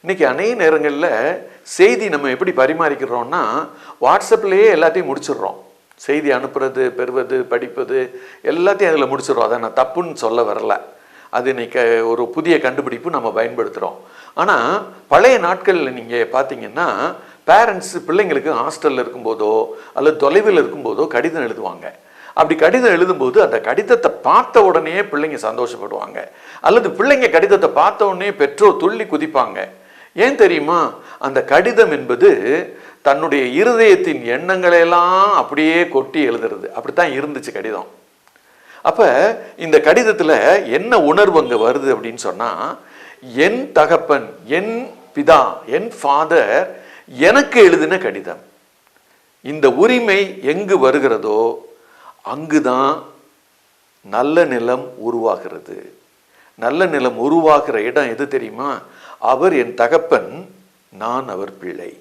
இன்றைக்கி அநேக நேரங்களில் செய்தி நம்ம எப்படி பரிமாறிக்கிறோம்னா வாட்ஸ்அப்லேயே எல்லாத்தையும் முடிச்சிடுறோம். செய்தி அனுப்புறது, பெறுவது, படிப்பது எல்லாத்தையும் அதில் முடிச்சிடுறோம். அதை நான் தப்புன்னு சொல்ல வரல. அது இன்றைக்கி ஒரு புதிய கண்டுபிடிப்பு நம்ம பயன்படுத்துகிறோம். ஆனால் பழைய நாட்களில் நீங்கள் பார்த்தீங்கன்னா பேரண்ட்ஸு பிள்ளைங்களுக்கு ஹாஸ்டலில் இருக்கும்போதோ அல்லது தொலைவில் இருக்கும்போதோ கடிதம் எழுதுவாங்க. அப்படி கடிதம் எழுதும்போது அந்த கடிதத்தை பார்த்த உடனே பிள்ளைங்க சந்தோஷப்படுவாங்க, அல்லது பிள்ளைங்க கடிதத்தை பார்த்த உடனே பெற்றோர் துள்ளி குதிப்பாங்க. ஏன் தெரியுமா? அந்த கடிதம் என்பது தன்னுடைய இருதயத்தின் எண்ணங்களையெல்லாம் அப்படியே கொட்டி எழுதுறது. அப்படித்தான் இருந்துச்சு கடிதம். அப்போ இந்த கடிதத்தில் என்ன உணர்வு அங்கே வருது அப்படின்னு சொன்னால், என் தகப்பன், என் பிதா, என் ஃபாதர் எனக்கு எழுதின கடிதம். இந்த உரிமை எங்கு வருகிறதோ அங்குதான் நல்ல நிலம் உருவாகிறது. நல்ல நிலம் உருவாகிற இடம் எது தெரியுமா? அவர் என் தகப்பன், நான் அவர் பிள்ளை.